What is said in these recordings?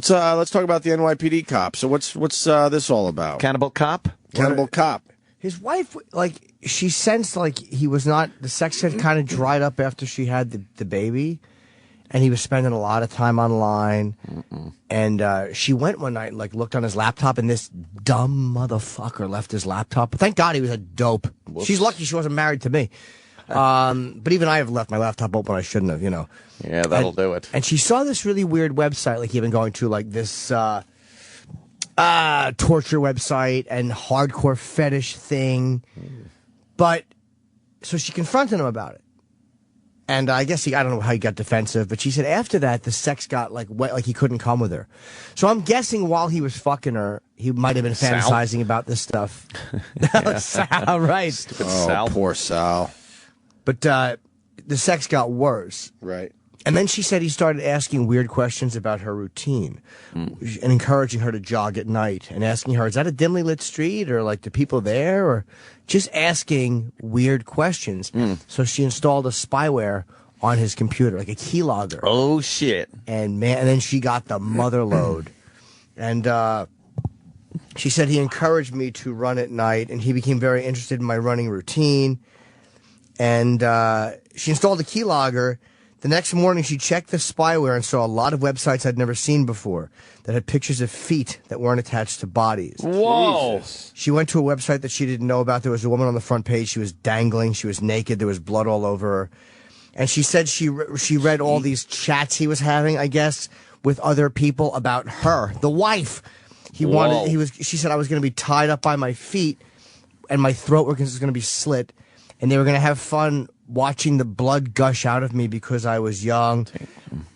Let's talk about the NYPD cop. So what's this all about? Cannibal cop? Cannibal cop. His wife, like, she sensed like he was not, the sex had kind of dried up after she had the baby, and he was spending a lot of time online. And she went one night and like looked on his laptop, and this dumb motherfucker left his laptop. But thank God he was a dope. Whoops. She's lucky she wasn't married to me. But even I have left my laptop open. I shouldn't have, you know. Yeah, that'll do it. And she saw this really weird website, like he'd been going to, like this torture website and hardcore fetish thing. But so she confronted him about it. And I guess I don't know how he got defensive, but she said after that the sex got like wet, like he couldn't come with her. So I'm guessing while he was fucking her, he might have been fantasizing about this stuff. Sal, right? Stupid Oh, Sal. poor Sal. But the sex got worse. Right. And then she said he started asking weird questions about her routine and encouraging her to jog at night and asking her, is that a dimly lit street or like the people there, or just asking weird questions. So she installed a spyware on his computer, like a keylogger. Oh, shit. And man, and then she got the mother load. And she said he encouraged me to run at night, and he became very interested in my running routine. And she installed a keylogger. The next morning, she checked the spyware and saw a lot of websites I'd never seen before that had pictures of feet that weren't attached to bodies. Whoa. Jesus. She went to a website that she didn't know about. There was a woman on the front page. She was dangling. She was naked. There was blood all over her. And she said she read all these chats he was having, I guess, with other people about her, the wife. She said I was going to be tied up by my feet and my throat was going to be slit. And they were going to have fun watching the blood gush out of me because I was young.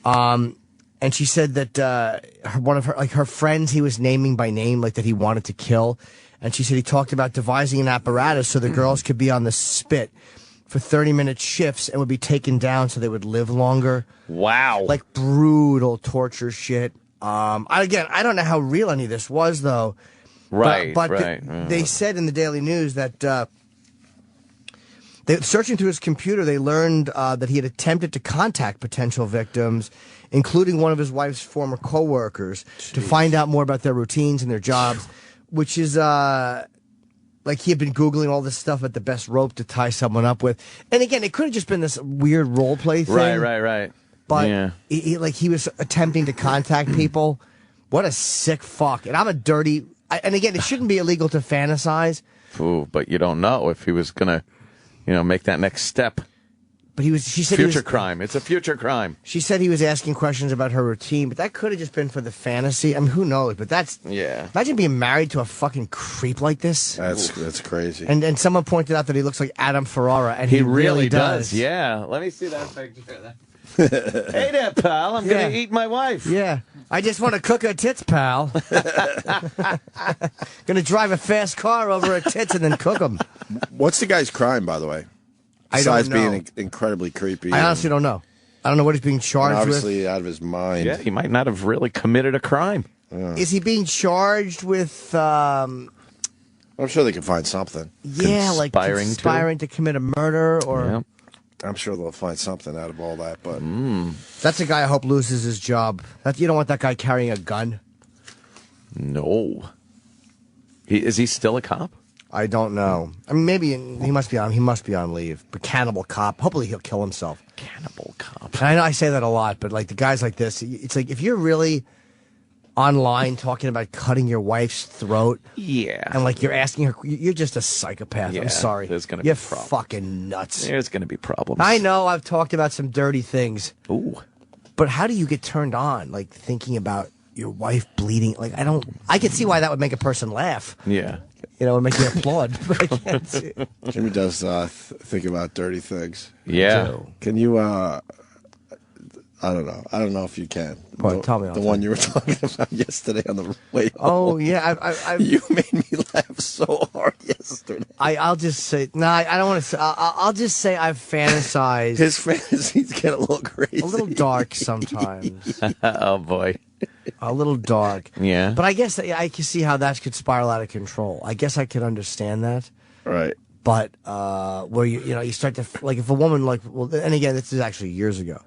And she said that one of her friends he was naming by name, like that he wanted to kill. And she said he talked about devising an apparatus so the girls could be on the spit for 30-minute shifts and would be taken down so they would live longer. Wow. Like brutal torture shit. I don't know how real any of this was, though. Right, but right. They said in the Daily News that searching through his computer, they learned that he had attempted to contact potential victims, including one of his wife's former co-workers, to find out more about their routines and their jobs, which is like he had been Googling all this stuff at the best rope to tie someone up with. And again, it could have just been this weird role play thing. Right. But yeah. he was attempting to contact people. What a sick fuck. And I'm a dirty... and again, it shouldn't be illegal to fantasize. Ooh, but you don't know if he was going to... make that next step. But she said future crime. It's a future crime. She said he was asking questions about her routine, but that could have just been for the fantasy. I mean, who knows? But that's... Yeah. Imagine being married to a fucking creep like this. That's crazy. And someone pointed out that he looks like Adam Ferrara, and he really does. Yeah. Let me see that picture. Hey there, pal. I'm going to eat my wife. Yeah. I just want to cook her tits, pal. Gonna drive a fast car over her tits and then cook them. What's the guy's crime, by the way? I don't Besides know. being incredibly creepy. I honestly don't know. I don't know what he's being charged obviously with. out of his mind. Yeah, he might not have really committed a crime. Is he being charged with... I'm sure they can find something. Yeah, like conspiring to commit a murder or... Yeah. I'm sure they'll find something out of all that, but... That's a guy I hope loses his job. You don't want that guy carrying a gun. No. Is he still a cop? I don't know. I mean, maybe he must be on leave. But cannibal cop. Hopefully he'll kill himself. Cannibal cop. And I know I say that a lot, but like the guys like this, it's like if you're really online talking about cutting your wife's throat, and like you're asking her, you're just a psychopath. Yeah, I'm sorry. there's gonna be you're problems. fucking nuts. There's going to be problems. I know. I've talked about some dirty things. Ooh. But how do you get turned on, like thinking about your wife bleeding? Like I can see why that would make a person laugh. Yeah. And make you applaud. But I can't see. Jimmy does think about dirty things. Yeah. Can you, I don't know. I don't know if you can. What? Tell me. The one you were talking about yesterday on the way home. Oh, yeah. You made me laugh so hard yesterday. I'll just say, I don't want to say, I'll just say I've fantasized. His fantasies get a little crazy. A little dark sometimes. Oh, boy. A little dark. Yeah. But I guess I can see how that could spiral out of control. I guess I could understand that. Right. But where you start to, like if a woman and again, this is actually years ago.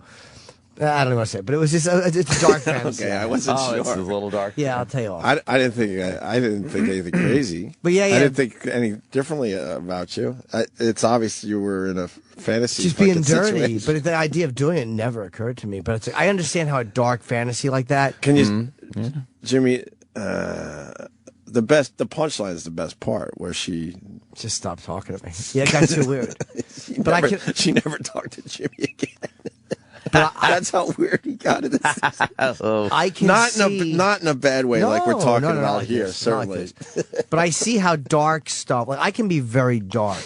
I don't know what to say, but it was just it's a dark fantasy. Okay, I wasn't sure. It's a little dark. Yeah, I'll tell you all. I didn't think anything crazy. But yeah, I didn't think any differently about you. It's obvious you were in a fantasy. Just being dirty, situation. but the idea of doing it never occurred to me. But it's, I understand how a dark fantasy like that. Can you, Jimmy? The punchline is the best part, where she Just stop talking to me. Yeah, it got too weird. she never talked to Jimmy again. That's how weird he got it. I can not see, not in a bad way, like we're talking no, about like here, this, not like certainly. this. But I see how dark stuff. Like I can be very dark,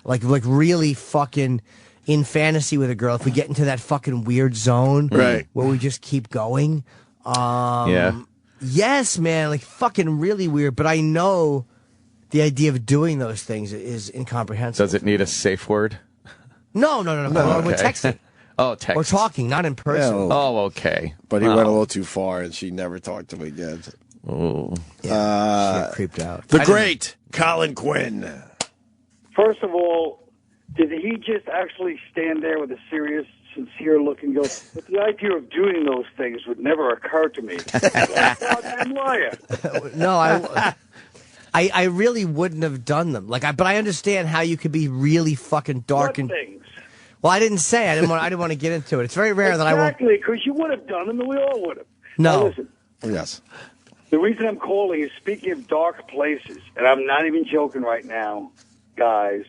like really fucking in fantasy with a girl. If we get into that fucking weird zone, right, where we just keep going. Yeah. Yes, man, like fucking really weird. But I know the idea of doing those things is incomprehensible. Does it need a safe word? No. Okay. We're texting. Oh, text. We're talking, not in person. Yeah, Oh, okay. But he went a little too far, and she never talked to him again. Oh. She got creeped out. The great Colin Quinn. First of all, did he just actually stand there with a serious, sincere look and go, but the idea of doing those things would never occur to me. I'm liar. No, I really wouldn't have done them. But I understand how you could be really fucking dark What and. things? Well, I didn't say. I didn't want to get into it. It's very rare that I won't. Exactly, because you would have done them, and we all would have. No. Now, listen, Yes. the reason I'm calling is, speaking of dark places, and I'm not even joking right now, guys.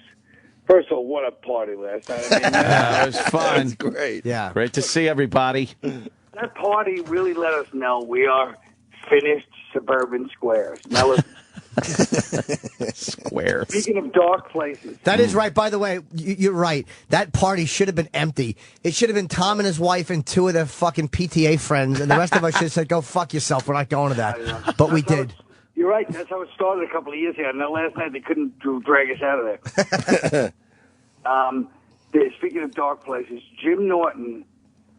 First of all, what a party last night. I mean, It was fun. That's great. Yeah. Great to see everybody. that party really let us know we are finished suburban squares. Now, listen. Square. Speaking of dark places, That is right. By the way, you're right. That party should have been empty. It should have been Tom and his wife and two of their fucking PTA friends, and the rest of us should have said, "Go fuck yourself. We're not going to that." But we did. you're right. That's how it started a couple of years ago. And then last night they couldn't drag us out of there. Speaking of dark places, Jim Norton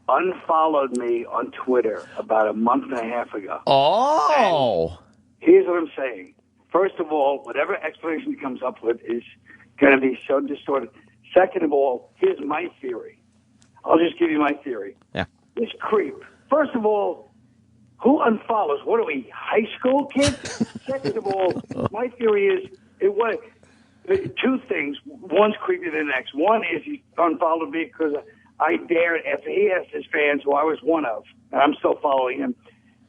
unfollowed me on Twitter about a month and a half ago. Oh. Here's what I'm saying. First of all, whatever explanation he comes up with is going to be so distorted. Second of all, here's my theory. I'll just give you my theory. Yeah. This creep. First of all, who unfollows? What are we, high school kids? Second of all, my theory is it was two things. One's creepy than the next. One is he unfollowed me because I dared, after he asked his fans, who I was one of, and I'm still following him,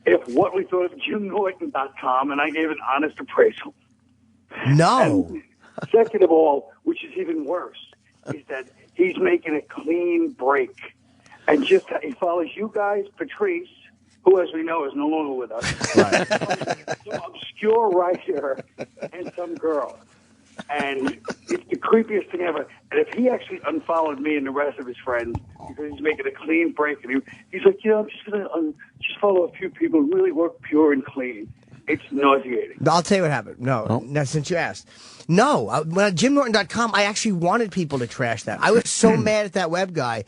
if what we thought of JimNorton.com, and I gave an honest appraisal. No. And second of all, which is even worse, is that he's making a clean break. And just he follows you guys, Patrice, who, as we know, is no longer with us. Right. Some obscure writer and some girl. And it's the creepiest thing ever. And if he actually unfollowed me and the rest of his friends because he's making a clean break, and he's like, I'm just going to just follow a few people who really work pure and clean. It's nauseating. I'll tell you what happened. No, since you asked. No, when JimNorton.com, I actually wanted people to trash that. I was so mad at that web guy.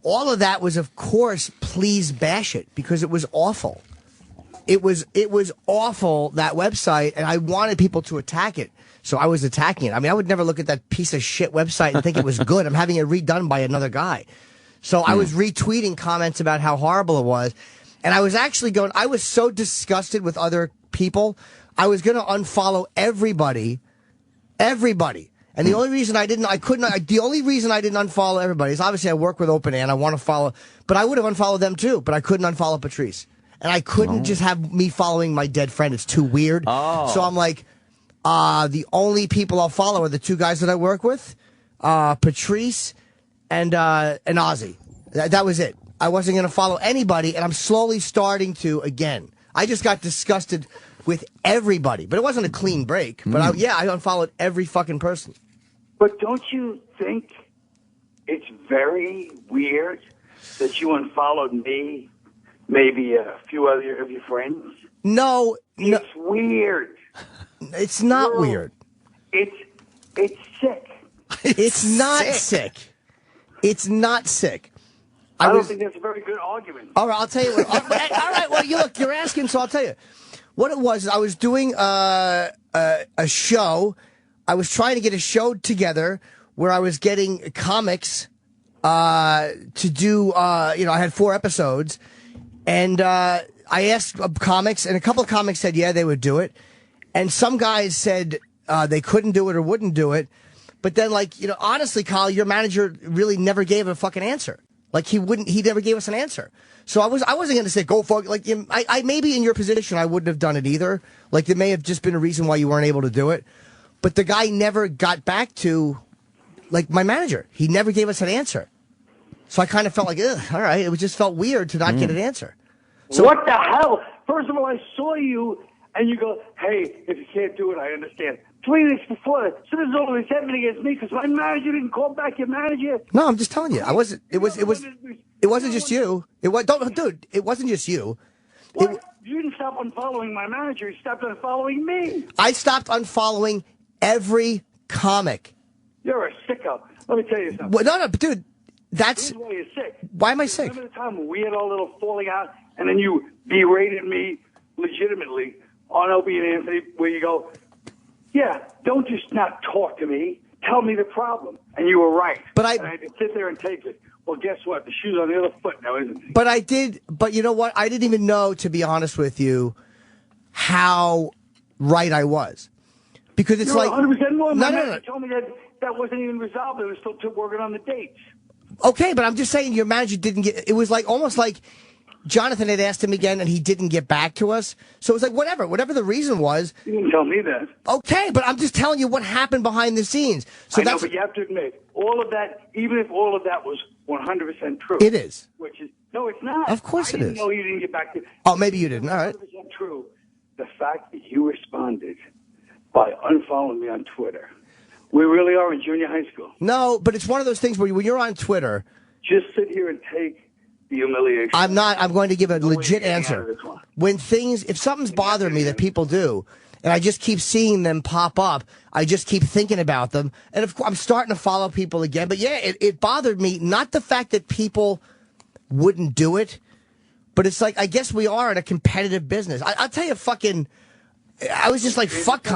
All of that was, of course, please bash it, because it was awful. It was awful, that website, and I wanted people to attack it. So I was attacking it. I mean, I would never look at that piece of shit website and think it was good. I'm having it redone by another guy. So I was retweeting comments about how horrible it was. And I was actually I was so disgusted with other people, I was going to unfollow everybody. And the only reason I didn't unfollow everybody is obviously I work with Open and I want to follow, but I would have unfollowed them too, but I couldn't unfollow Patrice. And I couldn't just have me following my dead friend. It's too weird. Oh. So I'm like, the only people I'll follow are the two guys that I work with, Patrice and Ozzy. That was it. I wasn't going to follow anybody, and I'm slowly starting to again. I just got disgusted with everybody, but it wasn't a clean break. But I unfollowed every fucking person. But don't you think it's very weird that you unfollowed me, maybe a few other of your friends? No. It's weird. It's not weird. It's sick. It's not sick. It's not sick. I don't think that's a very good argument. All right, I'll tell you what. All right, well, you're asking, so I'll tell you. What it was, I was doing a show. I was trying to get a show together where I was getting comics to do, I had 4 episodes, and I asked comics, and a couple of comics said, yeah, they would do it. And some guys said they couldn't do it or wouldn't do it. But then, honestly, Kyle, your manager really never gave a fucking answer. He never gave us an answer. So I wasn't going to say, go fuck, I maybe in your position, I wouldn't have done it either. There may have just been a reason why you weren't able to do it. But the guy never got back to, my manager. He never gave us an answer. So I kind of felt ugh, all right. It just felt weird to not get an answer. So what the hell? First of all, I saw you, and you go, hey, if you can't do it, I understand. 3 weeks before that, so there's all resentment against me because my manager didn't call back your manager. No, I'm just telling you. I wasn't. It wasn't just you. It wasn't just you. What? You didn't stop unfollowing my manager. You stopped unfollowing me. I stopped unfollowing every comic. You're a sicko. Let me tell you something. Well, no, but dude, that's why you're sick. Why am I sick? Remember the time when we had our little falling out, and then you berated me legitimately on Opie and Anthony, where you go, yeah, don't just not talk to me. Tell me the problem. And you were right. And I had to sit there and take it. Well, guess what? The shoe's on the other foot now, isn't it? But I did. But you know what? I didn't even know, to be honest with you, how right I was. Because it's You're 100% wrong. No. You told me that wasn't even resolved. They were still working on the dates. Okay, but I'm just saying your manager didn't get. It was almost like Jonathan had asked him again, and he didn't get back to us. So it was whatever the reason was. You didn't tell me that. Okay, but I'm just telling you what happened behind the scenes. So I know, but you have to admit, all of that, even if all of that was 100% true. It is. Which is, no, it's not. Of course it is. I didn't know you didn't get back to. Oh, maybe you didn't. All right. 100% true. The fact that you responded by unfollowing me on Twitter. We really are in junior high school. No, but it's one of those things where when you're on Twitter, just sit here and take the humiliation. I'm not. I'm going to give a legit answer. If something's bothering me that people do, and I just keep seeing them pop up, I just keep thinking about them, and of course I'm starting to follow people again. But yeah, it bothered me, not the fact that people wouldn't do it, but it's I guess we are in a competitive business. I'll tell you, I was just fuck.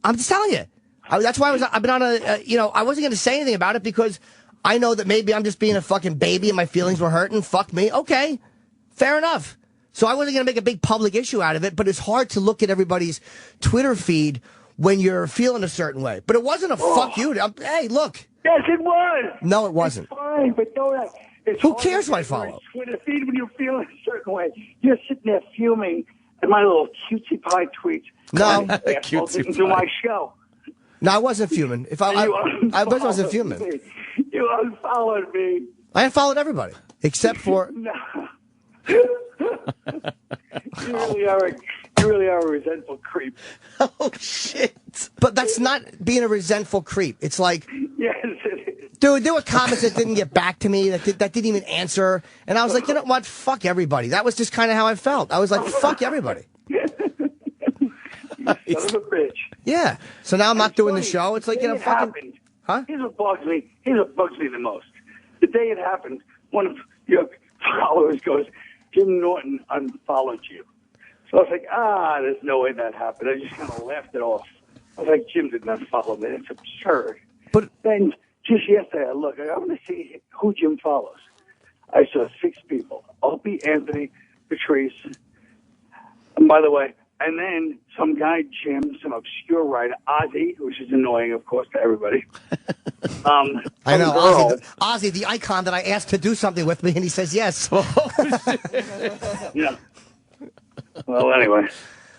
I'm just telling you. That's why I've been on I wasn't going to say anything about it because I know that maybe I'm just being a fucking baby and my feelings were hurting. Fuck me. Okay. Fair enough. So I wasn't going to make a big public issue out of it, but it's hard to look at everybody's Twitter feed when you're feeling a certain way. But it wasn't a fuck you. Hey, look. Yes, it was. No, it wasn't. It's fine, but don't. Who cares what I follow? Twitter feed when you're feeling a certain way. You're sitting there fuming at my little cutesy pie tweets. No. Cutesy to my show. No, I wasn't fuming. I wasn't fuming. You unfollowed me. I unfollowed everybody except for. No. You really are a resentful creep. Oh shit! But that's not being a resentful creep. It's yes, it is. Dude, there were comments that didn't get back to me, that didn't even answer, and I was like, you know what? Fuck everybody. That was just kind of how I felt. I was like, fuck everybody. Son of a bitch. Yeah. So now I'm not doing the show. It's fucking. Happened. Huh? Here's what bugs me. The most. The day it happened, one of your followers goes, Jim Norton unfollowed you. So I was like, there's no way that happened. I just kind of laughed it off. I was like, Jim did not follow me. It's absurd. But then just yesterday, I want to see who Jim follows. I saw 6 people: Opie, Anthony, Patrice. And by the way. And then some guy, Jim, some obscure writer, Ozzy, which is annoying, of course, to everybody. I know, Ozzy, the icon that I asked to do something with me, and he says yes. Yeah. Well, anyway.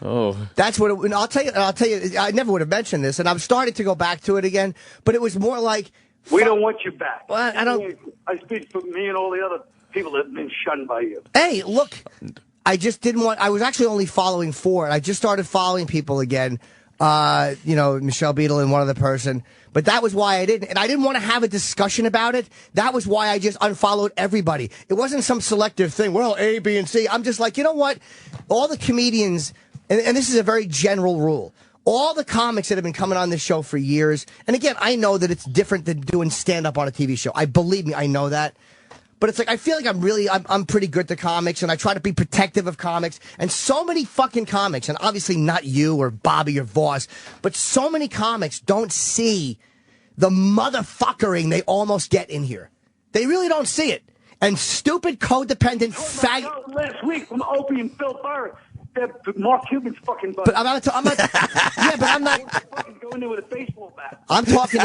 Oh, that's what. And I'll tell you. I never would have mentioned this, and I'm starting to go back to it again. But it was more like we don't want you back. Well, I don't. I speak for me and all the other people that have been shunned by you. Hey, look. I just didn't want. I was actually only following 4, and I just started following people again. Michelle Beadle and one other person. But that was why I didn't. And I didn't want to have a discussion about it. That was why I just unfollowed everybody. It wasn't some selective thing. Well, A, B, and C. I'm just like, you know what? All the comedians, and this is a very general rule, all the comics that have been coming on this show for years, and again, I know that it's different than doing stand-up on a TV show. Believe me, I know that. But it's like, I feel like I'm pretty good to comics, and I try to be protective of comics. And so many fucking comics, and obviously not you or Bobby or Voss, but so many comics don't see the motherfuckering they almost get in here. They really don't see it. And stupid, codependent fag. Last week from Opie and Phil Burr. Mark Cuban's fucking buddy. But I'm not. Yeah, but I'm not. Fucking go in there with a baseball bat. I'm talking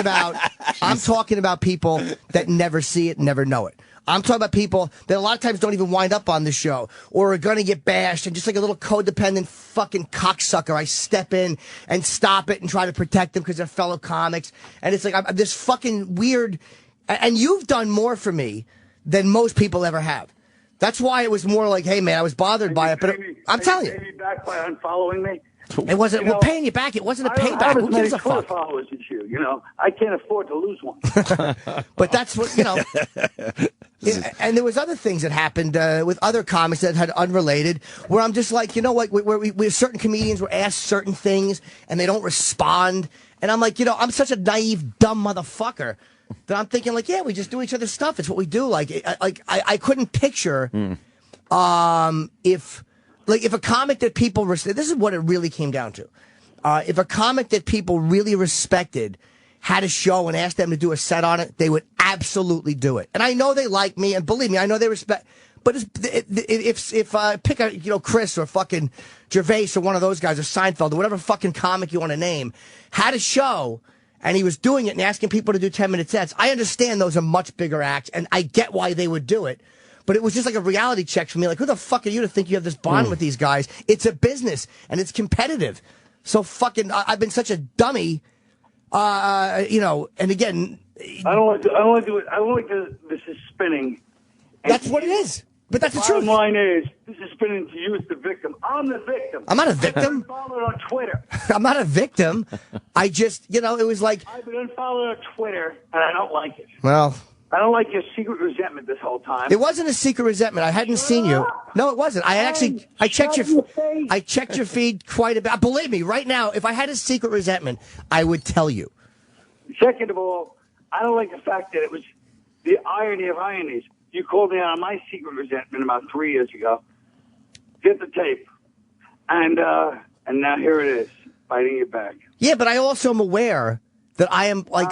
about people that never see it, never know it. I'm talking about people that a lot of times don't even wind up on the show or are going to get bashed, and just like a little codependent fucking cocksucker, I step in and stop it and try to protect them because they're fellow comics. And it's like I'm this fucking weird. And you've done more for me than most people ever have. That's why it was more like, hey, man, I was bothered by it. But I'm telling you. Pay me back by unfollowing me? It wasn't, we're paying you back. It wasn't a payback. Who gives a fuck? Followers as you, I can't afford to lose one. But that's what, and there was other things that happened with other comics that had unrelated, where I'm just like, where certain comedians were asked certain things and they don't respond. And I'm like, I'm such a naive, dumb motherfucker that I'm thinking like, yeah, we just do each other's stuff. It's what we do. I couldn't picture if a comic that people this is what it really came down to. If a comic that people really respected had a show and asked them to do a set on it, they would absolutely do it. And I know they like me, and believe me, I know they respect. But if pick a Chris or fucking Gervais or one of those guys or Seinfeld or whatever fucking comic you want to name had a show. And he was doing it and asking people to do 10-minute sets. I understand those are much bigger acts, and I get why they would do it. But it was just like a reality check for me. Like, who the fuck are you to think you have this bond with these guys? It's a business, and it's competitive. So fucking, I've been such a dummy, and again... I don't like this is spinning. That's what it is. But that's the truth. Bottom line is, this is spinning to you as the victim. I'm the victim. I'm not a victim. I've been unfollowed on Twitter. I'm not a victim. I just, it was like... I've been unfollowed on Twitter, and I don't like it. Well... I don't like your secret resentment this whole time. It wasn't a secret resentment. I hadn't seen you. No, it wasn't. I checked your feed quite a bit. Believe me, right now, if I had a secret resentment, I would tell you. Second of all, I don't like the fact that it was the irony of ironies. You called me out on my secret resentment about 3 years ago. Get the tape. And now here it is, biting you back. Yeah, but I also am aware that I am like...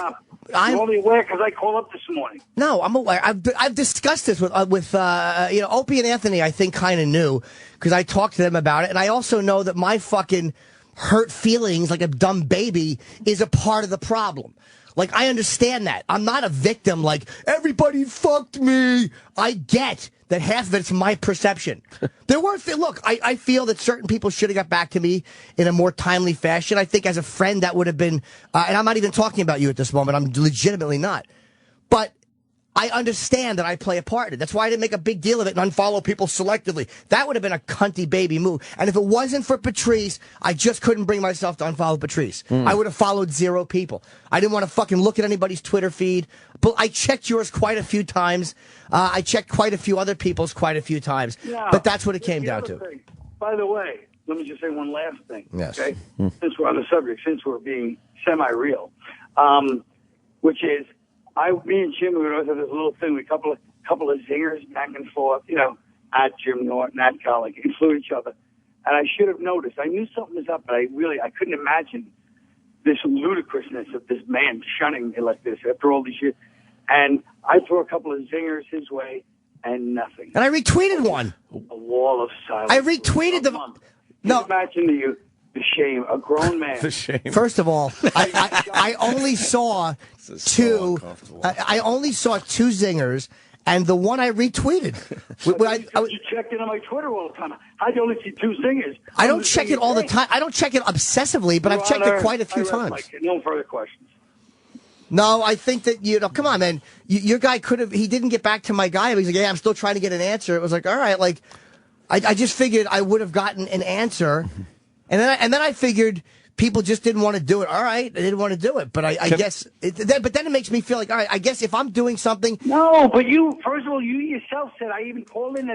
I'm only aware because I called up this morning. No, I'm aware. I've discussed this with Opie and Anthony. I think kind of knew because I talked to them about it, and I also know that my fucking hurt feelings like a dumb baby is a part of the problem. Like, I understand that. I'm not a victim. Like, everybody fucked me. I get that half of it's my perception. Look, I feel that certain people should have got back to me in a more timely fashion. I think as a friend that would have been, and I'm not even talking about you at this moment. I'm legitimately not. But I understand that I play a part in it. That's why I didn't make a big deal of it and unfollow people selectively. That would have been a cunty baby move. And if it wasn't for Patrice, I just couldn't bring myself to unfollow Patrice. I would have followed 0 people. I didn't want to fucking look at anybody's Twitter feed. But I checked yours quite a few times. I checked quite a few other people's quite a few times. Yeah, but that's what it came down to. By the way, let me just say one last thing. Yes. Okay? Since we're on the subject, since we're being semi-real, which is, me and Jim, we would always have this little thing, a couple of zingers back and forth, at Jim Norton, at Colin, include each other. And I should have noticed. I knew something was up, but I couldn't imagine this ludicrousness of this man shunning me like this after all these years. And I threw a couple of zingers his way, and nothing. And I retweeted one. A wall of silence. I retweeted them. No. Imagine the shame, a grown man. The shame. First of all, I only saw two. I only saw 2 zingers, and the one I retweeted. You checked in on my Twitter all the time. How'd you only see 2 zingers? I don't check it all the time. I don't check it obsessively, but I've checked it quite a few times. No further questions. No, I think that, come on, man. Your guy he didn't get back to my guy. But he's like, yeah, I'm still trying to get an answer. It was like, all right, like, I just figured I would have gotten an answer. And then I figured people just didn't want to do it. All right, they didn't want to do it. But I guess, but then it makes me feel like, all right, I guess if I'm doing something. No, but first of all, you yourself said, I even called in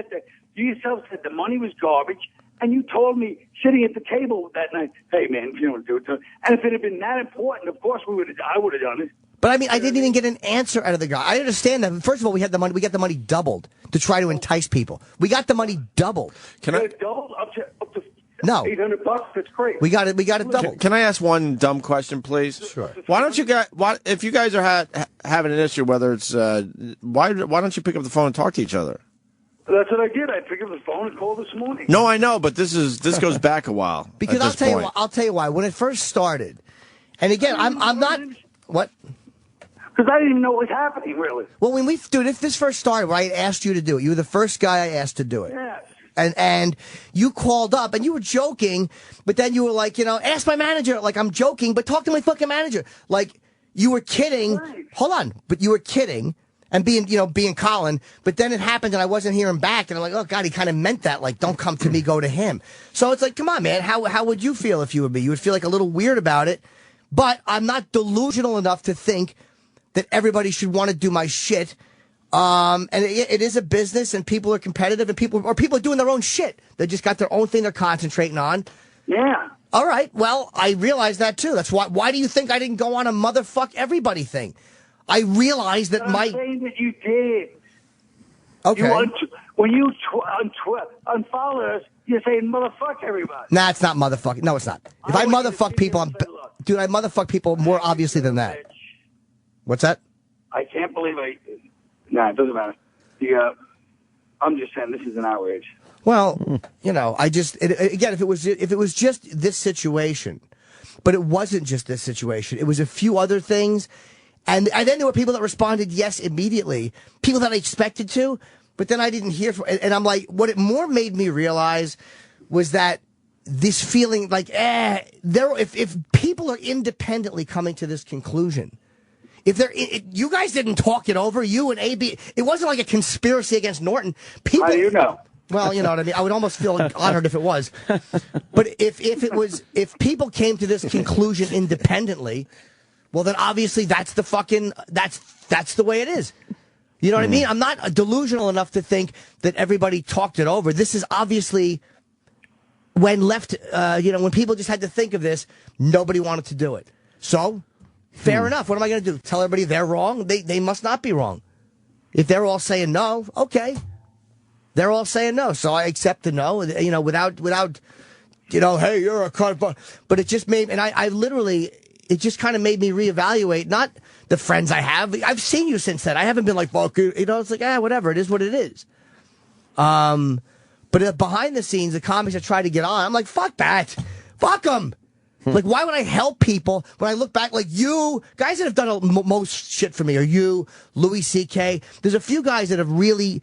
you yourself said the money was garbage. And you told me sitting at the table that night, hey, man, if you don't do it. And if it had been that important, of course I would have done it. But I mean, I didn't even get an answer out of the guy. I understand that. First of all, we got the money doubled to try to entice people. We got the money doubled. Can I? Doubled up to No. $800, that's great. We got it double. Can I ask one dumb question, please? Sure. Why don't you guys? If you guys are having an issue, whether it's why don't you pick up the phone and talk to each other? That's what I did. I picked up the phone and called this morning. No, I know, but this goes back a while. Because at this point. I'll tell you why. When it first started, and again, I'm not what. Because I didn't even know what was happening, really. Well, if this first started, where I asked you to do it, you were the first guy I asked to do it. Yes. And you called up and you were joking, but then you were like, ask my manager. Like, I'm joking, but talk to my fucking manager. Like, you were kidding. Right. Hold on. But you were kidding and being Colin. But then it happened and I wasn't hearing back. And I'm like, oh, God, he kind of meant that. Like, don't come to me, go to him. So it's like, come on, man. How would you feel if you were me? You would feel like a little weird about it. But I'm not delusional enough to think that everybody should want to do my shit. And it is a business, and people are competitive, and people are doing their own shit. They just got their own thing they're concentrating on. Yeah. All right. Well, I realize that too. That's why. Why do you think I didn't go on a motherfuck everybody thing? I realized that I'm saying that you did. Okay. When you unfollow us, you're saying motherfuck everybody. Nah, it's not motherfucking. No, it's not. If I motherfuck people, I motherfuck people more obviously than that. What's that? I can't believe No, it doesn't matter. I'm just saying this is an outrage. Well, again, if it was just this situation, but it wasn't just this situation. It was a few other things, and then there were people that responded yes immediately. People that I expected to, but then I didn't hear from. And I'm like, what it more made me realize was that this feeling like, if people are independently coming to this conclusion. You guys didn't talk it over, you and AB. It wasn't like a conspiracy against Norton. People, how do you know? Well, you know what I mean. I would almost feel honored if it was. But if people came to this conclusion independently, well, then obviously that's the way it is. You know what I mean? I'm not delusional enough to think that everybody talked it over. This is obviously when left. When people just had to think of this, nobody wanted to do it. So. Fair enough. What am I going to do? Tell everybody they're wrong? They must not be wrong. If they're all saying no, okay. They're all saying no. So I accept the no, without, hey, you're a cunt. But it just made, and I literally, it just kind of made me reevaluate, not the friends I have. I've seen you since then. I haven't been like, fuck you. It's like, whatever. It is what it is. But behind the scenes, the comics that try to get on, I'm like, fuck that. Fuck them. Like, why would I help people when I look back? Like, you guys that have done most shit for me, or you, Louis C.K. There's a few guys that have really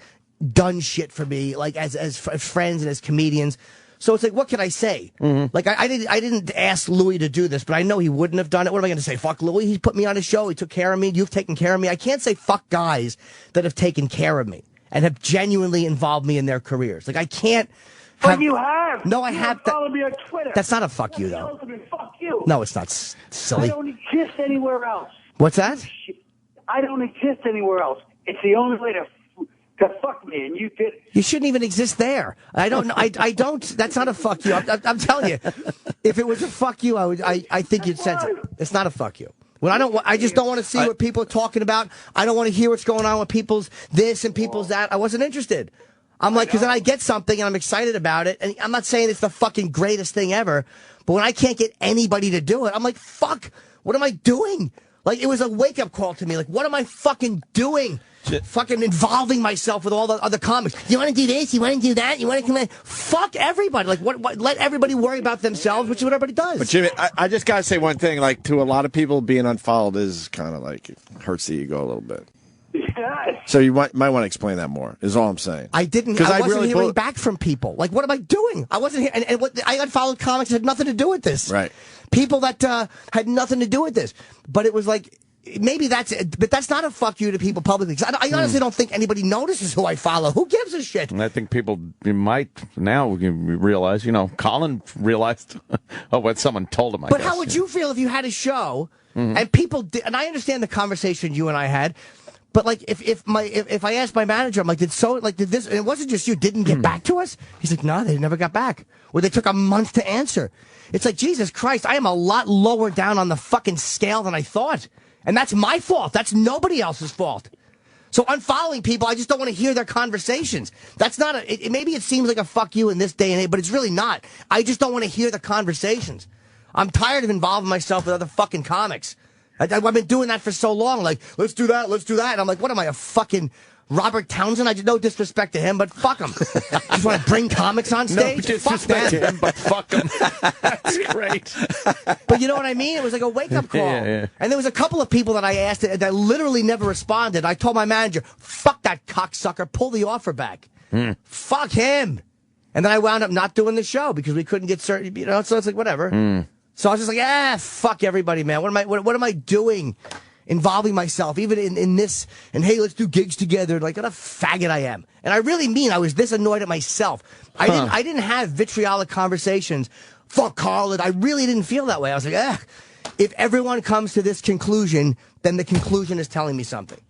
done shit for me, like as friends and as comedians. So it's like, what can I say? Mm-hmm. Like, I didn't ask Louis to do this, but I know he wouldn't have done it. What am I going to say? Fuck Louis. He put me on his show. He took care of me. You've taken care of me. I can't say fuck guys that have taken care of me and have genuinely involved me in their careers. Like, I can't. But you have. No, I have. Follow me on Twitter. That's not a fuck you, though. Fuck you. No, it's not silly. I don't exist anywhere else. What's that? I don't exist anywhere else. It's the only way to fuck me, and you did it. You shouldn't even exist there. I don't know. I don't. That's not a fuck you. I'm telling you. If it was a fuck you, I think you'd sense it. It's not a fuck you. When I just don't want to see what people are talking about. I don't want to hear what's going on with people's this and people's that. I wasn't interested. I'm like, because then I get something and I'm excited about it. And I'm not saying it's the fucking greatest thing ever, but when I can't get anybody to do it, I'm like, fuck, what am I doing? Like, it was a wake-up call to me. Like, what am I fucking doing? Fucking involving myself with all the other comics. You want to do this? You want to do that? You want to come in? Fuck everybody. Like, what? Let everybody worry about themselves, which is what everybody does. But Jimmy, I just got to say one thing. Like, to a lot of people, being unfollowed is kind of like, it hurts the ego a little bit. So you might want to explain that more, is all I'm saying. I wasn't hearing back from people. Like, what am I doing? I wasn't here. And what I unfollowed comics that had nothing to do with this. Right. People that had nothing to do with this. But it was like, maybe but that's not a fuck you to people publicly. I honestly don't think anybody notices who I follow. Who gives a shit? And I think people might now realize, Colin realized what someone told him, But how would you feel if you had a show and people did, and I understand the conversation you and I had, but like if I asked my manager, I'm like, did this, and it wasn't just you, didn't get back to us? He's like, no, they never got back. Or they took a month to answer. It's like, Jesus Christ, I am a lot lower down on the fucking scale than I thought. And that's my fault. That's nobody else's fault. So unfollowing people, I just don't want to hear their conversations. That's not maybe it seems like a fuck you in this day and age, but it's really not. I just don't want to hear the conversations. I'm tired of involving myself with other fucking comics. I've been doing that for so long. Like, let's do that. And I'm like, what am I, a fucking Robert Townsend? I just no disrespect to him, but fuck him. Just want to bring comics on stage? No disrespect to him, but fuck him. That's great. But you know what I mean? It was like a wake-up call. Yeah. And there was a couple of people that I asked that literally never responded. I told my manager, fuck that cocksucker, pull the offer back. Fuck him. And then I wound up not doing the show because we couldn't get certain, so it's like, whatever. So I was just like, fuck everybody, man. What am I doing? Involving myself, even in this, and hey, let's do gigs together. Like, what a faggot I am. And I really mean, I was this annoyed at myself. I didn't have vitriolic conversations. Fuck Colin. I really didn't feel that way. I was like, if everyone comes to this conclusion, then the conclusion is telling me something.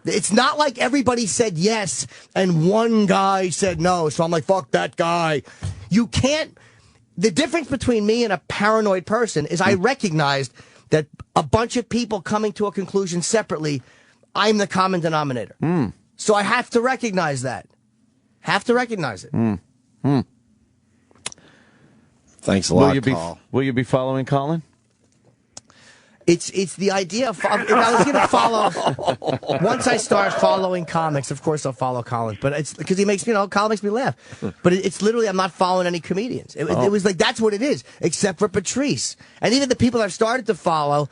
It's not like everybody said yes and one guy said no. So I'm like, fuck that guy. You can't. The difference between me and a paranoid person is I recognized that a bunch of people coming to a conclusion separately, I'm the common denominator. So I have to recognize that. Have to recognize it. Thanks a lot, Carl. Will you be following Colin? It's the idea of, if I was going to follow, once I start following comics, of course I'll follow Colin, but it's because he makes, Colin makes me laugh. But it's literally, I'm not following any comedians. It was like, that's what it is, except for Patrice. And even the people I've started to follow,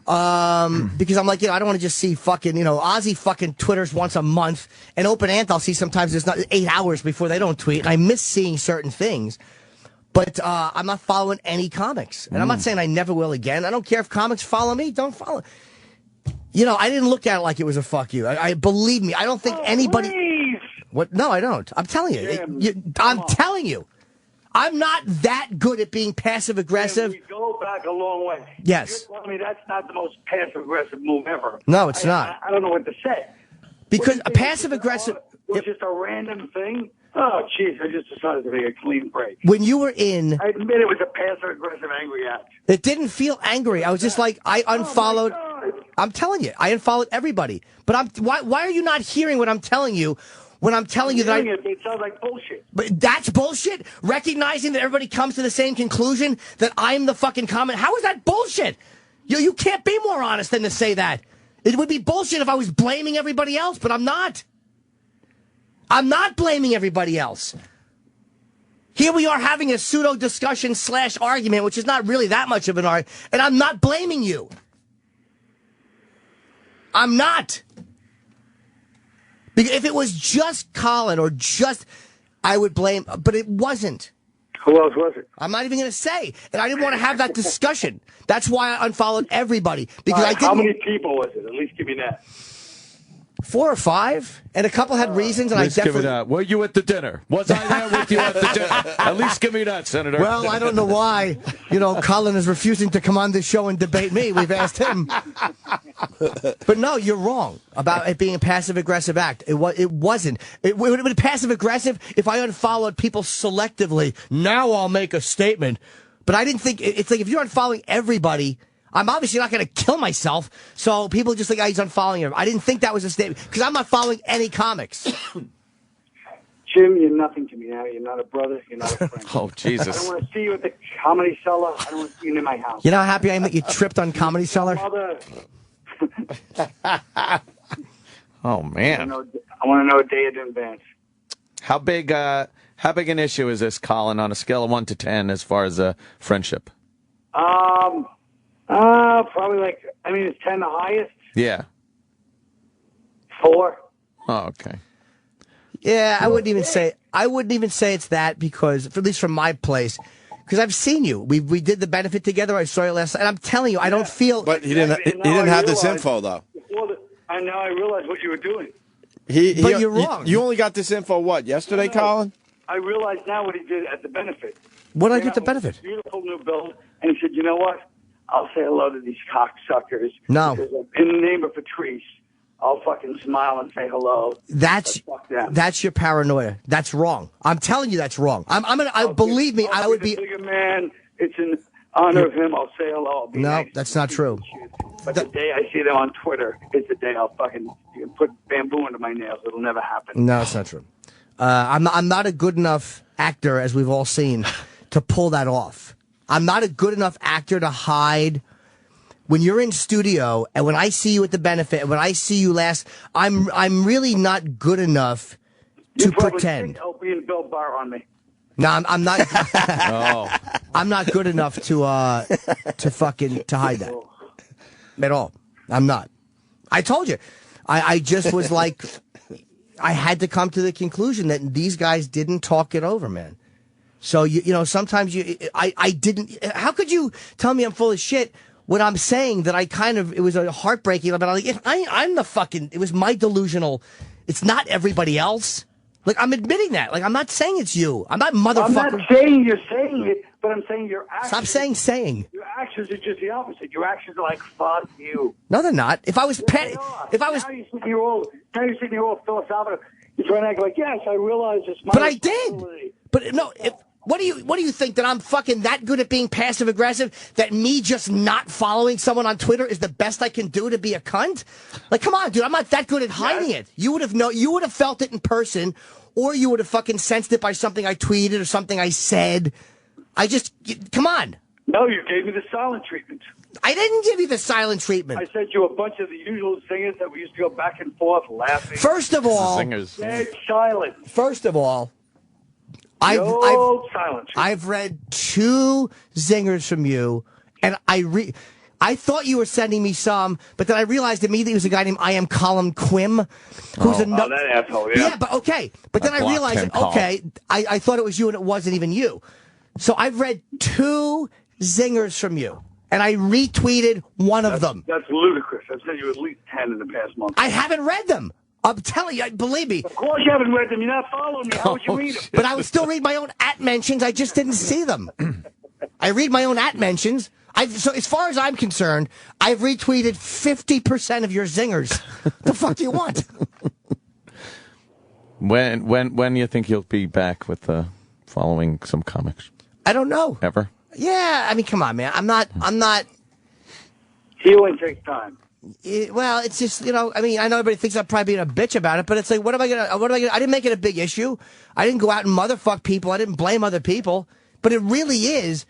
because I'm like, I don't want to just see fucking, Ozzy fucking Twitters once a month, and Open Ant I'll see sometimes there's not 8 hours before they don't tweet, and I miss seeing certain things. But I'm not following any comics. And I'm not saying I never will again. I don't care if comics follow me. Don't follow. I didn't look at it like it was a fuck you. I believe me. I don't think anybody... Please. What? No, I don't. I'm telling you. I'm telling you. I'm not that good at being passive-aggressive. We go back a long way. Yes. You're telling me that's not the most passive-aggressive move ever. No, it's not. I don't know what to say. Because a passive-aggressive... It was just a random thing. Oh, jeez, I just decided to make a clean break. When you were in... I admit it was a passive-aggressive angry act. It didn't feel angry. I was just like, I unfollowed... I'm telling you, I unfollowed everybody. But why are you not hearing what I'm telling you when I'm telling you that It sounds like bullshit. But that's bullshit? Recognizing that everybody comes to the same conclusion that I'm the fucking common... How is that bullshit? You can't be more honest than to say that. It would be bullshit if I was blaming everybody else, but I'm not. I'm not blaming everybody else. Here we are having a pseudo discussion / argument, which is not really that much of an argument, and I'm not blaming you. I'm not. Because if it was just Colin or just, I would blame, but it wasn't. Who else was it? I'm not even going to say, and I didn't want to have that discussion. That's why I unfollowed everybody because I didn't. How many people was it? At least give me that. 4 or 5, and a couple had reasons, and Let's I definitely... give me that. Were you at the dinner? Was I there with you at the dinner? At least give me that, Senator. Well, I don't know why, Colin is refusing to come on this show and debate me. We've asked him. But no, you're wrong about it being a passive-aggressive act. It wasn't. It would have been passive-aggressive if I unfollowed people selectively. Now I'll make a statement. But I didn't think... It's like if you're unfollowing everybody... I'm obviously not going to kill myself, so people just think, he's unfollowing him. I didn't think that was a statement, because I'm not following any comics. Jim, you're nothing to me now. You're not a brother. You're not a friend. Oh, Jesus. I don't want to see you at the Comedy Cellar. I don't want to see you in my house. You know how happy I am that you tripped on Comedy Cellar? Mother. Oh, man. I want to know a day in advance. How big an issue is this, Colin, on a scale of 1 to 10 as far as friendship? Probably is 10 the highest? Yeah. 4. Oh, okay. Yeah, I wouldn't even say it's that because, at least from my place, because I've seen you. We did the benefit together. I saw you last night. And I'm telling you, I don't feel... But he didn't have this info, though. And now I realize what you were doing. But you're wrong. You only got this info, yesterday, Colin? I realize now what he did at the benefit. What did I get the benefit? Beautiful new build. And he said, you know what? I'll say hello to these cocksuckers. No. In the name of Patrice, I'll fucking smile and say hello. That's your paranoia. That's wrong. I'm telling you that's wrong. Believe me, I would be... Bigger man. It's in honor of him. I'll say hello. No, that's not true. But the day I see them on Twitter is the day I'll fucking put bamboo into my nails. It'll never happen. No, it's not true. I'm not a good enough actor, as we've all seen, to pull that off. I'm not a good enough actor to hide. When you're in studio and when I see you at the benefit and when I see you last, I'm really not good enough to pretend. Opie and Bill Barr on me. No, I'm not. Oh. I'm not good enough to hide that at all. I'm not. I told you. I just was like, I had to come to the conclusion that these guys didn't talk it over, man. So you know, sometimes I didn't. How could you tell me I'm full of shit when I'm saying that it was a heartbreaking, but I'm like, I'm the fucking, it was my delusional, it's not everybody else. Like, I'm admitting that. Like, I'm not saying it's you. I'm not motherfucker. I'm not saying you're saying it, but I'm saying your actions. Stop saying. Your actions are just the opposite. Your actions are like, fuck you. No, they're not. If I was petty, Now you're sitting here all philosophical. You're trying to act like, yes, I realize it's my But I did. But no, what do you think, that I'm fucking that good at being passive aggressive, that me just not following someone on Twitter is the best I can do to be a cunt? Like, come on, dude, I'm not that good at hiding it. You would have felt it in person, or you would have fucking sensed it by something I tweeted or something I said. Come on. No, you gave me the silent treatment. I didn't give you the silent treatment. I sent you a bunch of the usual singers that we used to go back and forth laughing. First of all, Singers. Dead silent. First of all, I've read 2 zingers from you, and I thought you were sending me some, but then I realized immediately it was a guy named I am Colin Quinn, who's that asshole, yeah. Yeah, but okay. But then I realized, okay, I thought it was you and it wasn't even you. So I've read 2 zingers from you, and I retweeted one of them. That's ludicrous. I've sent you at least 10 in the past month. I haven't read them. I'm telling you, believe me. Of course you haven't read them. You're not following me. How would you read them? But I would still read my own @mentions. I just didn't see them. I read my own @mentions. So as far as I'm concerned, I've retweeted 50% of your zingers. The fuck do you want? When do you think you'll be back with following some comics? I don't know. Ever? Yeah, I mean, come on, man. I'm not. Healing takes time. Well, it's just, you know, I mean, I know everybody thinks I'm probably being a bitch about it, but it's like, what am I gonna, I didn't make it a big issue. I didn't go out and motherfuck people. I didn't blame other people. But it really is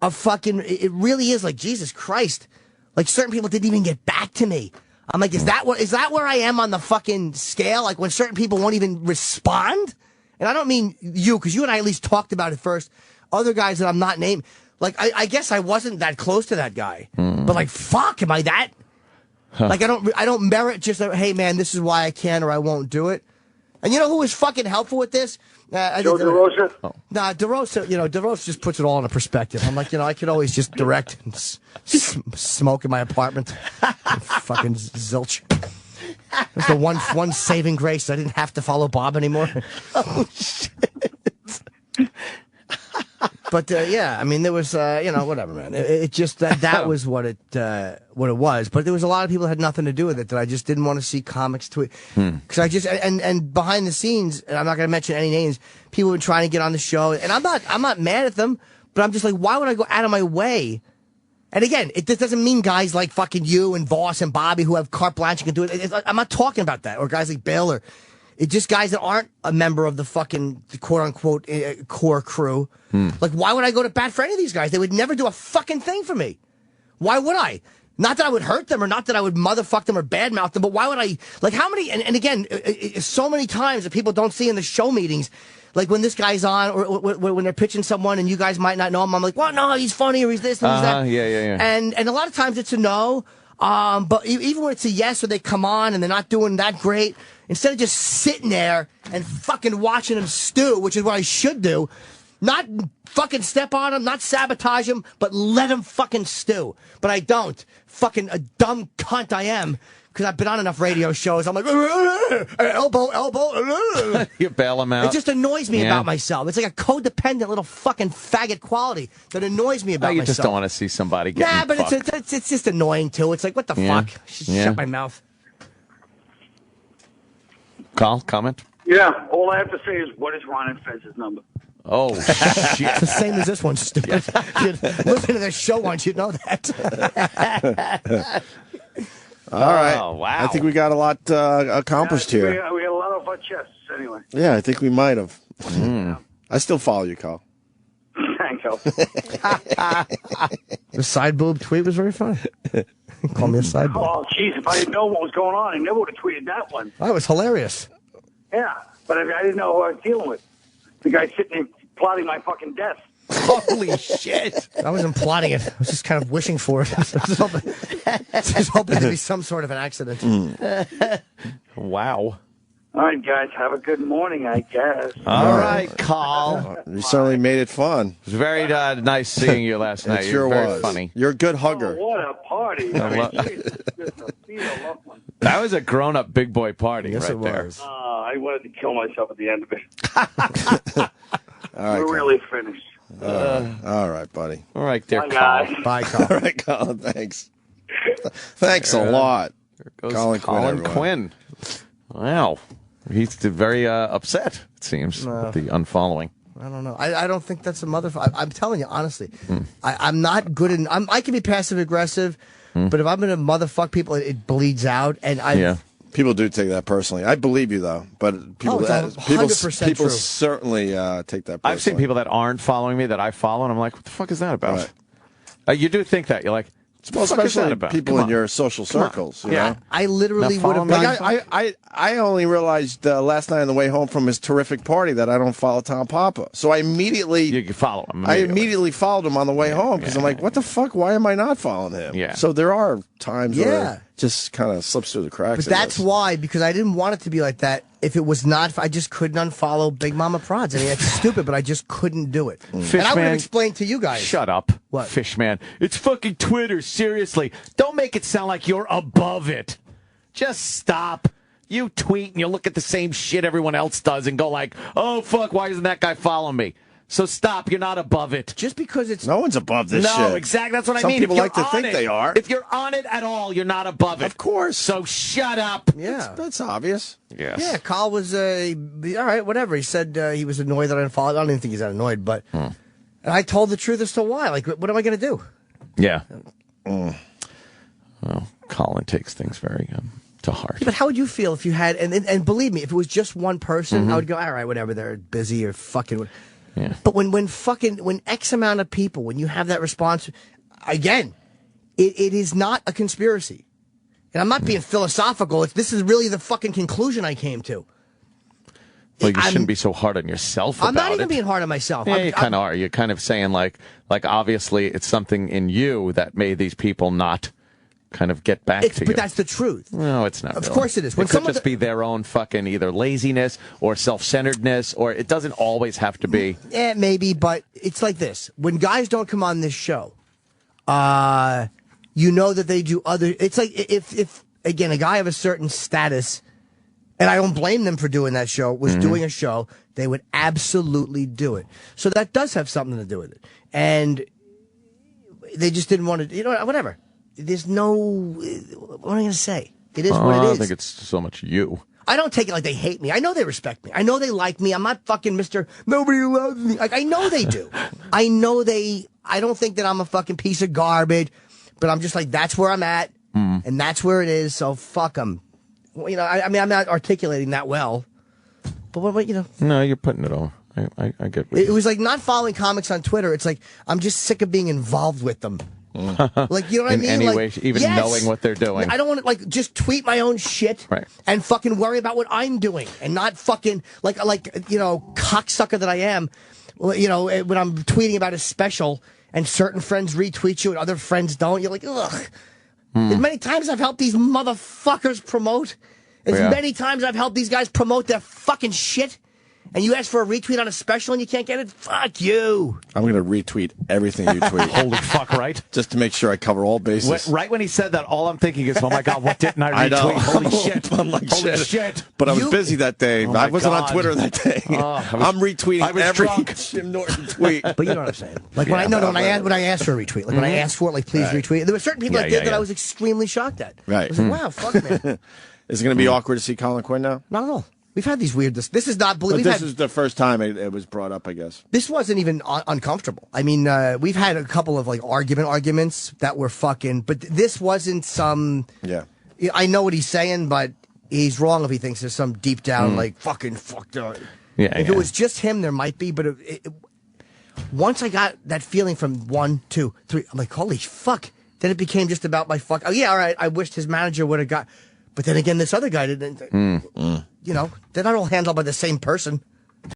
it really is like, Jesus Christ. Like, certain people didn't even get back to me. I'm like, is that where I am on the fucking scale? Like, when certain people won't even respond? And I don't mean you, because you and I at least talked about it first. Other guys that I'm not naming. Like, I guess I wasn't that close to that guy. But like, fuck, am I that? Huh. Like, I don't merit just, hey man, this is why I can or I won't do it. And you know who was fucking helpful with this? Joe DeRosa? Nah, DeRosa just puts it all into perspective. I'm like, I could always just direct and smoke in my apartment. Fucking zilch. That's the one saving grace. I didn't have to follow Bob anymore. Oh, shit. But yeah, I mean, there was whatever, man. It just that was what it was. But there was a lot of people that had nothing to do with it that I just didn't want to see comics tweet because I just and behind the scenes, and I'm not going to mention any names. People have been trying to get on the show, and I'm not mad at them, but I'm just like, why would I go out of my way? And again, this doesn't mean guys like fucking you and Voss and Bobby who have carte blanche and can do it. I'm not talking about that, or guys like Bill, or it's just guys that aren't a member of the fucking quote unquote core crew. Like, why would I go to bat for any of these guys? They would never do a fucking thing for me. Why would I? Not that I would hurt them or not that I would motherfuck them or badmouth them, but why would I? Like, how many, and again, so many times that people don't see in the show meetings, like when this guy's on or when they're pitching someone and you guys might not know him, I'm like, well, no, he's funny or he's this and he's that. Yeah. And a lot of times it's a no. But even when it's a yes or they come on and they're not doing that great, instead of just sitting there and fucking watching them stew, which is what I should do, not fucking step on them, not sabotage them, but let them fucking stew. But I don't. Fucking a dumb cunt I am. Because I've been on enough radio shows. I'm like, elbow. You bail them out. It just annoys me about myself. It's like a codependent little fucking faggot quality that annoys me about myself. You just don't want to see somebody getting Nah, but fucked. it's just annoying, too. It's like, what the fuck? Shut my mouth. Carl, comment? Yeah, all I have to say is, what is Ron and Fez's number? Oh, shit. It's the same as this one, stupid. You'd listen to this show once, you'd know that. All right. Oh, wow. I think we got a lot accomplished here. We had a lot of our chests, anyway. Yeah, I think we might have. I still follow you, Carl. Thank you. The side boob tweet was very funny. Call me a side boob. Oh, jeez, if I didn't know what was going on, I never would have tweeted that one. That was hilarious. Yeah, but I didn't know who I was dealing with. The guy sitting there plotting my fucking death. Holy shit. I wasn't plotting it. I was just kind of wishing for it. I was hoping to be some sort of an accident. Wow. All right, guys, have a good morning, I guess. All right, Carl. You certainly made it fun. It was very nice seeing you last night. It sure You're very was. funny. You're a good hugger. Oh, what a party. I mean, Jesus, just a feel of one. That was a grown-up big boy party Yes, right it there. was. I wanted to kill myself at the end of it. All right, We're really finished. all right, buddy. All right there, Bye, Carl. guys. Bye, Carl. All right, Colin, thanks. Thanks a lot. Goes Colin Colin Quinn, Quinn. Wow. He's very upset, it seems, with the unfollowing. I don't know. I don't think that's a motherfucker. I'm telling you, honestly. I'm not good in... I can be passive-aggressive, but if I'm going to motherfuck people, it bleeds out. And Yeah. People do take that personally. I believe you, though. But people, it's 100% people true. certainly take that personally. I've seen people that aren't following me that I follow, and I'm like, what the fuck is that about? Right. You do think that. You're like, Well, what the fuck is that especially about? people Come in on. your social circles. You Yeah. know? I literally Now would have... follow me. Like I only realized last night on the way home from his terrific party that I don't follow Tom Papa. So I immediately... You can follow him. I immediately followed him on the way home because yeah, I'm like, what the fuck? Why am I not following him? Yeah. So there are times where Yeah. it just kind of slips through the cracks. But that's why, because I didn't want it to be like that. If it was not, I just couldn't unfollow Big Mama Prods. I mean, it's stupid, but I just couldn't do it. And I would have explained to you guys. Shut up. What? Fishman. It's fucking Twitter, seriously. Don't make it sound like you're above it. Just stop. You tweet and you look at the same shit everyone else does and go like, oh, fuck, why isn't that guy following me? So stop. You're not above it. Just because it's... No one's above this shit. No, exactly. That's what I Some mean. people If like to you're think on they it- are. If you're on it at all, you're not above it. Of course. So shut up. Yeah. That's obvious. Yes. Yeah, Carl was, all right, whatever. He said he was annoyed that I didn't follow. I don't even think he's that annoyed, but... And I told the truth as to why. Like, what am I going to do? Yeah. Well, Colin takes things very to heart. Yeah, but how would you feel if you had... And believe me, if it was just one person, I would go, all right, whatever, they're busy or fucking... Yeah. But when X amount of people, when you have that response, again, it is not a conspiracy. And I'm not being philosophical. This is really the fucking conclusion I came to. Well, you shouldn't be so hard on yourself about it. I'm not even being hard on myself. Yeah, you kind of are. You're kind of saying like obviously it's something in you that made these people not kind of get back to you. But that's the truth. No, it's not. Of really. course it is. When It could just be their own fucking either laziness or self-centeredness, or it doesn't always have to be. Yeah, maybe, but it's like this. When guys don't come on this show, you know that they do other... It's like if again, a guy of a certain status, and I don't blame them for doing that show, was doing a show, they would absolutely do it. So that does have something to do with it. And they just didn't want to... You know, whatever. There's no... What am I going to say? It is what it is. I don't think it's so much you. I don't take it like they hate me. I know they respect me. I know they like me. I'm not fucking Mr. Nobody loves me. Like, I know they do. I don't think that I'm a fucking piece of garbage, but I'm just like, that's where I'm at, and that's where it is, so fuck them. Well, you know, I mean, I'm not articulating that well, but what you know. No, you're putting it over. I get what It was like not following comics on Twitter. It's like, I'm just sick of being involved with them. Like, you know what I mean? In any like, way, even knowing what they're doing. I don't want to, like, just tweet my own shit and fucking worry about what I'm doing and not fucking, like you know, cocksucker that I am, you know, when I'm tweeting about a special and certain friends retweet you and other friends don't, you're like, ugh. As many times I've helped these motherfuckers promote, many times I've helped these guys promote their fucking shit, and you ask for a retweet on a special and you can't get it? Fuck you. I'm going to retweet everything you tweet. Holy fuck, right? Just to make sure I cover all bases. Right when he said that, all I'm thinking is, oh my God, what didn't I retweet? I know. Holy shit. I'm like, Holy shit. But I was busy that day. Oh my I wasn't God. on Twitter that day. I'm retweeting every Jim Norton tweet. But you know what I'm saying. Like when I asked for a retweet, like when I asked for it, like please retweet. There were certain people that did that I was extremely shocked at. Right. I was like, wow, fuck man. Is it going to be awkward to see Colin Quinn now? Not at all. We've had these weird. This is not. But this is the first time it was brought up, I guess. This wasn't even uncomfortable. I mean, we've had a couple of like arguments that were fucking. But this wasn't some. Yeah. I know what he's saying, but he's wrong if he thinks there's some deep down, like, fucking fucked up. Yeah, if it was just him, there might be, but once I got that feeling from 1, 2, 3, I'm like, holy fuck. Then it became just about my fuck. Oh, yeah, all right, I wished his manager would have got. But then again, this other guy didn't. You know, they're not all handled by the same person.